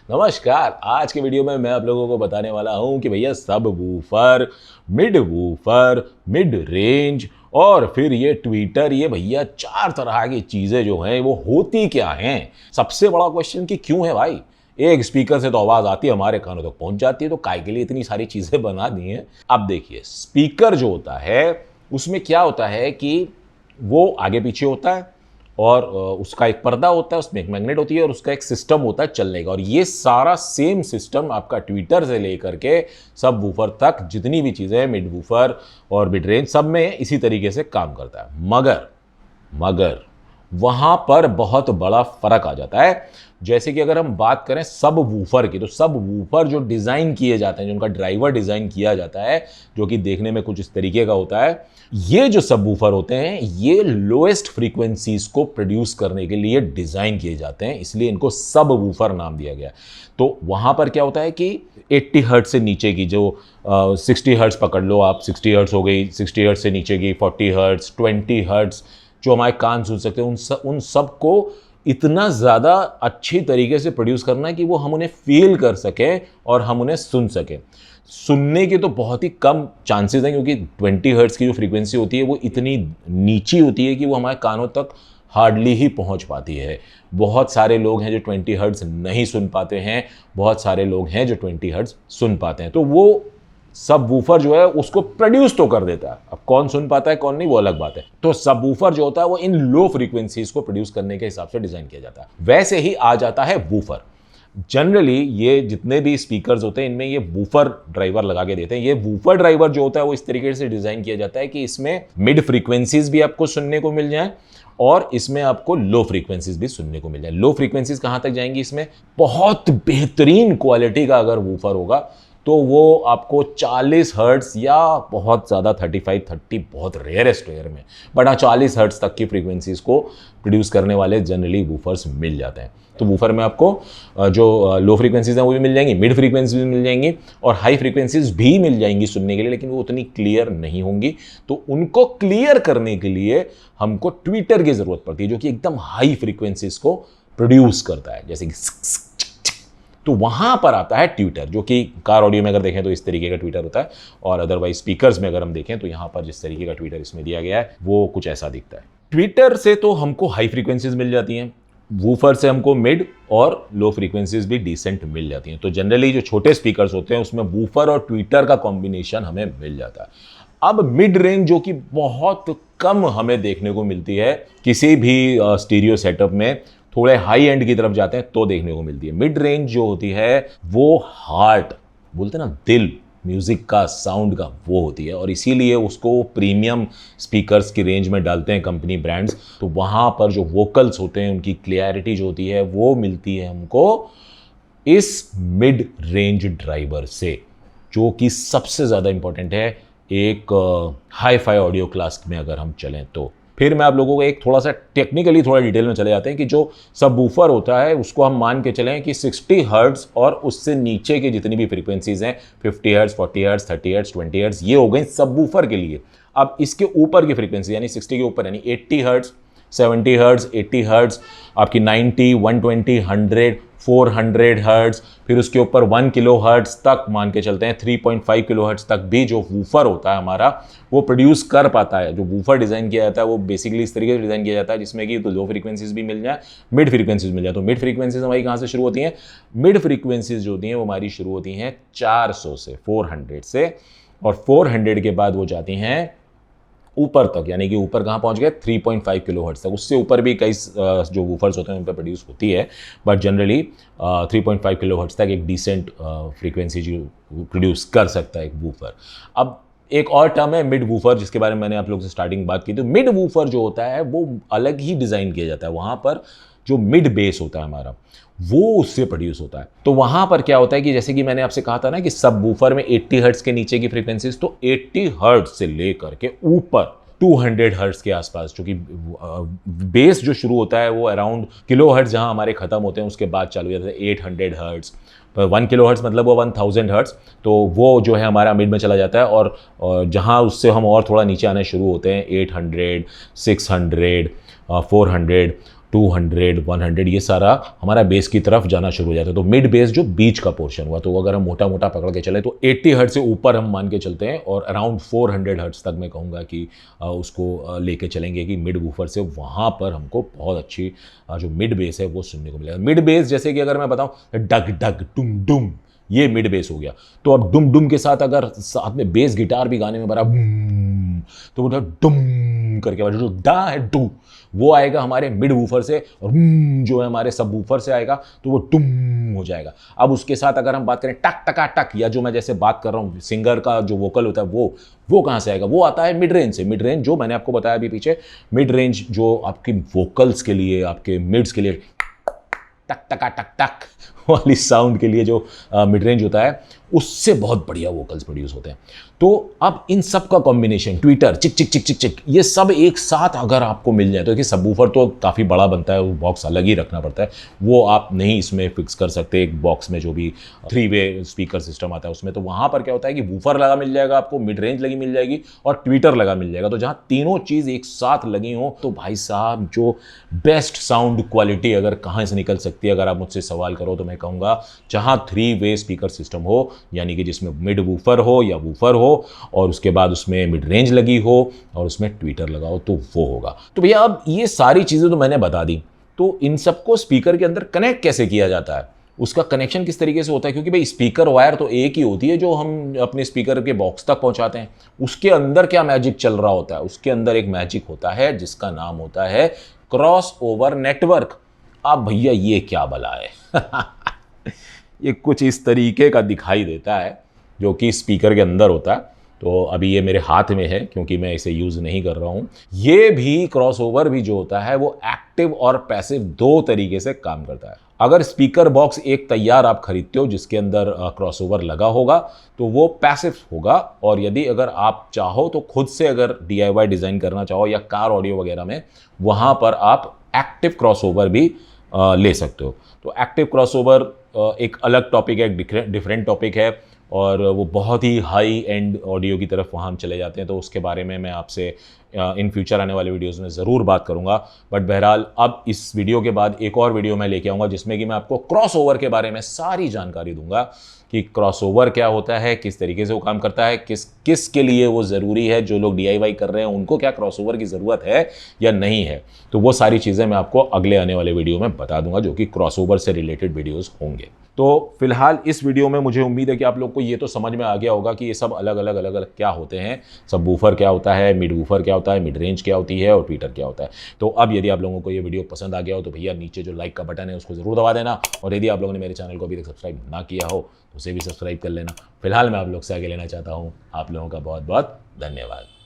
नमस्कार। आज के वीडियो में मैं आप लोगों को बताने वाला हूं कि भैया सब वूफर, मिड रेंज और फिर ये ट्विटर, ये भैया चार तरह की चीजें जो हैं वो होती क्या हैं। सबसे बड़ा क्वेश्चन कि क्यों है भाई। एक स्पीकर से तो आवाज आती है, हमारे कानों तक पहुंच जाती है, तो काय के लिए इतनी सारी चीजें बना दी हैं। अब देखिए, स्पीकर जो होता है उसमें क्या होता है कि वो आगे पीछे होता है और उसका एक पर्दा होता है, उसमें एक मैग्नेट होती है और उसका एक सिस्टम होता है चलने का। और ये सारा सेम सिस्टम आपका ट्विटर से लेकर के सब वूफर तक जितनी भी चीज़ें हैं, मिड वूफर और मिड रेंज, सब में इसी तरीके से काम करता है। मगर वहां पर बहुत बड़ा फर्क आ जाता है। जैसे कि अगर हम बात करें सब वूफर की, तो सब वूफर जो डिज़ाइन किए जाते हैं, जो उनका ड्राइवर डिज़ाइन किया जाता है, जो कि देखने में कुछ इस तरीके का होता है, ये जो सब वूफर होते हैं ये लोएस्ट फ्रीक्वेंसीज को प्रोड्यूस करने के लिए डिज़ाइन किए जाते हैं, इसलिए इनको सब वूफर नाम दिया गया। तो वहाँ पर क्या होता है कि 80 हर्ट्ज से नीचे की जो 60 हर्ट्ज पकड़ लो आप, 60 हर्ट्ज हो गई, 60 हर्ट्ज से नीचे की 40 हर्ट्ज, 20 हर्ट्ज जो हमारे कान सुन सकते हैं, उन सब को इतना ज़्यादा अच्छी तरीके से प्रोड्यूस करना है कि वो हम उन्हें फील कर सकें और हम उन्हें सुन सकें। सुनने के तो बहुत ही कम चांसेस हैं, क्योंकि 20 हर्ट्ज की जो फ्रीक्वेंसी होती है वो इतनी नीची होती है कि वो हमारे कानों तक हार्डली ही पहुंच पाती है। बहुत सारे लोग हैं जो 20 हर्ट्ज नहीं सुन पाते हैं, बहुत सारे लोग हैं जो 20 हर्ट्ज सुन पाते हैं। तो वो सब वूफर जो है उसको प्रोड्यूस तो कर देता है। अब कौन सुन पाता है कौन नहीं वो अलग बात है। तो सब वूफर जो होता है वो इन लो फ्रीक्वेंसीज को प्रोड्यूस करने के हिसाब से डिजाइन किया जाता है। वैसे ही आ जाता है वूफर। जनरली ये जितने भी स्पीकर्स होते हैं इनमें ये वूफर ड्राइवर लगा के देते हैं। ये वूफर ड्राइवर जो होता है वो इस तरीके से डिजाइन किया जाता है कि इसमें मिड फ्रीक्वेंसीज भी आपको सुनने को मिल जाए और इसमें आपको लो फ्रीक्वेंसीज भी सुनने को मिल जाए। लो फ्रीक्वेंसीज कहां तक जाएंगी, इसमें बहुत बेहतरीन क्वालिटी का अगर वूफर होगा तो वो आपको 40 हर्ट्ज या बहुत ज़्यादा 35-30, बहुत रेयरेस्ट रेयर में, बट हाँ 40 हर्ट्ज तक की फ्रीक्वेंसीज को प्रोड्यूस करने वाले जनरली वूफर्स मिल जाते हैं। तो वूफर में आपको जो लो फ्रीक्वेंसीज हैं वो भी मिल जाएंगी, मिड फ्रीक्वेंसीज भी मिल जाएंगी और हाई फ्रीक्वेंसीज भी मिल जाएंगी सुनने के लिए, लेकिन वो उतनी क्लियर नहीं होंगी। तो उनको क्लियर करने के लिए हमको ट्विटर की ज़रूरत पड़ती है, जो कि एकदम हाई फ्रीक्वेंसीज को प्रोड्यूस करता है, जैसे कि तो वहां पर आता है ट्विटर, जो कि कार ऑडियो में अगर देखें तो इस तरीके का ट्विटर होता है, और अदरवाइज स्पीकर्स में अगर हम देखें तो यहां पर जिस तरीके का ट्विटर इसमें दिया गया है वो कुछ ऐसा दिखता है। ट्विटर से तो हमको हाई फ्रीक्वेंसीज मिल जाती हैं, वूफर से हमको मिड और लो फ्रीक्वेंसीज भी डिसेंट मिल जाती हैं। तो जनरली जो छोटे स्पीकर्स होते हैं उसमें वूफर और ट्विटर का कॉम्बिनेशन हमें मिल जाता है। अब मिड रेंज जो कि बहुत कम हमें देखने को मिलती है, किसी भी स्टीरियो सेटअप में थोड़े हाई एंड की तरफ जाते हैं तो देखने को मिलती है। मिड रेंज जो होती है वो हार्ट बोलते हैं ना, दिल, म्यूजिक का, साउंड का, वो होती है, और इसीलिए उसको प्रीमियम स्पीकर्स की रेंज में डालते हैं कंपनी ब्रांड्स। तो वहाँ पर जो वोकल्स होते हैं उनकी क्लैरिटी जो होती है वो मिलती है हमको इस मिड रेंज ड्राइवर से, जो कि सबसे ज़्यादा इंपॉर्टेंट है एक हाई फाई ऑडियो क्लास में अगर हम चलें तो। फिर मैं आप लोगों को एक थोड़ा सा टेक्निकली थोड़ा डिटेल में चले जाते हैं कि जो सब वूफर होता है उसको हम मान के चलें कि 60 हर्ट्ज और उससे नीचे की जितनी भी फ्रीक्वेंसीज हैं, 50 हर्ट्ज, 40 हर्ट्ज, 30 हर्ट्ज, 20 हर्ट्ज, ये हो गई सब वूफर के लिए। अब इसके ऊपर की फ्रीक्वेंसी यानी 60 के ऊपर यानी 80 हर्ट्ज, 70 हर्ट्ज, 80 हर्ट्ज, आपकी 90, 120, 100, 400 हर्ट्ज, फिर उसके ऊपर 1 किलो हर्ट्ज तक मान के चलते हैं, 3.5 किलो हर्ट्ज तक भी जो वूफर होता है हमारा वो प्रोड्यूस कर पाता है। जो वूफर डिज़ाइन किया जाता है वो बेसिकली इस तरीके से डिज़ाइन किया जाता है जिसमें कि तो लो फ्रीक्वेंसीज भी मिल जाए, मिड फ्रीक्वेंसीज मिल जाए। तो मिड फ्रीक्वेंसीज हमारी कहाँ से शुरू होती हैं? मिड फ्रीक्वेंसीज जो होती हैं वो हमारी शुरू होती हैं 400 से, 400 से, और 400 के बाद वो जाती हैं ऊपर तक, यानी कि ऊपर कहाँ पहुँच गए? 3.5 किलो हर्ट्ज तक। उससे ऊपर भी कई जो वूफर्स होते हैं उन पर प्रोड्यूस होती है, बट जनरली 3.5 किलो हर्ट्ज तक एक डिसेंट फ्रीक्वेंसी जो प्रोड्यूस कर सकता है एक वूफर। अब एक और टर्म है मिड वूफर, जिसके बारे में मैंने आप लोगों से स्टार्टिंग बात की। तो मिड वूफर जो होता है वो अलग ही डिज़ाइन किया जाता है, वहाँ पर जो मिड बेस होता है हमारा वो उससे प्रोड्यूस होता है। तो वहां पर क्या होता है कि जैसे कि मैंने आपसे कहा था ना कि सब वूफर में 80 हर्ट्ज के नीचे की फ्रीक्वेंसीज, तो 80 हर्ट्ज से लेकर के ऊपर 200 हर्ट्ज के आसपास, जो कि बेस जो शुरू होता है वो अराउंड किलो हर्ट्ज जहां हमारे खत्म होते हैं उसके बाद चालू हो जाता है 800 हर्ट्ज। 1 किलो हर्ट्ज मतलब वो 1000 हर्ट्ज, तो वो जो है हमारा मिड में चला जाता है, और जहाँ उससे हम और थोड़ा नीचे आने शुरू होते हैं 800, 600, 400, 200, 100 ये सारा हमारा बेस की तरफ जाना शुरू हो जाता है। तो मिड बेस जो बीच का पोर्शन हुआ, तो अगर हम मोटा मोटा पकड़ के चले तो 80 हर्ट्ज से ऊपर हम मान के चलते हैं, और अराउंड 400 हर्ट्ज तक मैं कहूँगा कि उसको लेके चलेंगे कि मिड वूफर से वहाँ पर हमको बहुत अच्छी जो मिड बेस है वो सुनने को मिलेगा। मिड बेस जैसे कि अगर मैं बताऊँ डग डग डुम डुम, ये मिड बेस हो गया। तो अब डुम डुम के साथ अगर साथ में बेस गिटार भी गाने में बड़ा तो वो डुम करके आवाज, जो डा है डू वो आएगा हमारे मिड वूफर से, और जो है हमारे सब वूफर से आएगा, तो वो टुम हो जाएगा। अब उसके साथ अगर हम बात करें टक टका टक, या जो मैं जैसे बात कर रहा हूँ सिंगर का जो वोकल होता है वो कहाँ से आएगा, वो आता है मिड रेंज से। मिड रेंज जो मैंने आपको बताया अभी पीछे, मिड रेंज जो आपकी वोकल्स के लिए, आपके मिड्स के लिए टक टका टक टक वाली साउंड के लिए जो मिड रेंज होता है, उससे बहुत बढ़िया वोकल्स प्रोड्यूस होते हैं। तो अब इन सब का कॉम्बिनेशन, ट्विटर चिक चिक चिक चिक चिक, ये सब एक साथ अगर आपको मिल जाए, तो कि सबवूफर तो काफ़ी बड़ा बनता है, वो बॉक्स अलग ही रखना पड़ता है, वो आप नहीं इसमें फिक्स कर सकते एक बॉक्स में जो भी 3-वे स्पीकर सिस्टम आता है उसमें। तो वहाँ पर क्या होता है कि वूफर लगा मिल जाएगा आपको, मिड रेंज लगी मिल जाएगी, और ट्विटर लगा मिल जाएगा। तो जहाँ तीनों चीज़ एक साथ लगी हो, तो भाई साहब जो बेस्ट साउंड क्वालिटी अगर कहाँ से निकल सकती है, अगर आप मुझसे सवाल करो तो मैं कहूँगा जहाँ 3-वे स्पीकर सिस्टम हो, यानी कि जिसमें मिड वूफर हो या वूफर हो, और उसके बाद उसमें मिड रेंज लगी हो, और उसमें ट्विटर लगा हो, तो वो होगा। तो भैया अब ये सारी चीज़ें तो मैंने बता दी, तो इन सबको स्पीकर के अंदर कनेक्ट कैसे किया जाता है, उसका कनेक्शन किस तरीके से होता है, क्योंकि भाई स्पीकर वायर तो एक ही होती है जो हम अपने स्पीकर के बॉक्स तक पहुंचाते हैं। उसके अंदर क्या मैजिक चल रहा होता है, उसके अंदर एक मैजिक होता है जिसका नाम होता है क्रॉस ओवर नेटवर्क। अब भैया ये क्या बला है ये कुछ इस तरीके का दिखाई देता है, जो कि स्पीकर के अंदर होता है। तो अभी ये मेरे हाथ में है क्योंकि मैं इसे यूज़ नहीं कर रहा हूँ। ये भी क्रॉसओवर भी जो होता है वो एक्टिव और पैसिव दो तरीके से काम करता है। अगर स्पीकर बॉक्स एक तैयार आप खरीदते हो जिसके अंदर क्रॉसओवर लगा होगा, तो वो पैसिव होगा, और यदि अगर आप चाहो तो खुद से अगर DIY डिज़ाइन करना चाहो या कार ऑडियो वगैरह में, वहाँ पर आप एक्टिव क्रॉसओवर भी ले सकते हो। तो एक्टिव क्रॉसओवर एक अलग टॉपिक है, एक डिफरेंट टॉपिक है, और वो बहुत ही हाई एंड ऑडियो की तरफ वहाँ हम चले जाते हैं। तो उसके बारे में मैं आपसे इन फ्यूचर आने वाले वीडियोस में ज़रूर बात करूँगा। बट बहरहाल अब इस वीडियो के बाद एक और वीडियो मैं लेके आऊँगा जिसमें कि मैं आपको क्रॉसओवर के बारे में सारी जानकारी दूंगा कि क्रॉसओवर क्या होता है, किस तरीके से वो काम करता है, किस के लिए वो ज़रूरी है, जो लोग DIY कर रहे हैं उनको क्या क्रॉसओवर की ज़रूरत है या नहीं है। तो वो सारी चीज़ें मैं आपको अगले आने वाले वीडियो में बता दूंगा, जो कि क्रॉसओवर से रिलेटेड वीडियोज़ होंगे। तो फिलहाल इस वीडियो में मुझे उम्मीद है कि आप लोग को ये तो समझ में आ गया होगा कि ये सब अलग अलग क्या होते हैं। सबवूफर क्या होता है, मिड वूफर क्या होता है, मिड रेंज क्या होती है, और ट्विटर क्या होता है। तो अब यदि आप लोगों को ये वीडियो पसंद आ गया हो तो भैया नीचे जो लाइक का बटन है उसको ज़रूर दबा देना, और यदि आप लोगों ने मेरे चैनल को अभी तक सब्सक्राइब ना किया हो तो उसे भी सब्सक्राइब कर लेना। फिलहाल मैं आप लोग से आगे लेना चाहता हूँ। आप लोगों का बहुत बहुत धन्यवाद।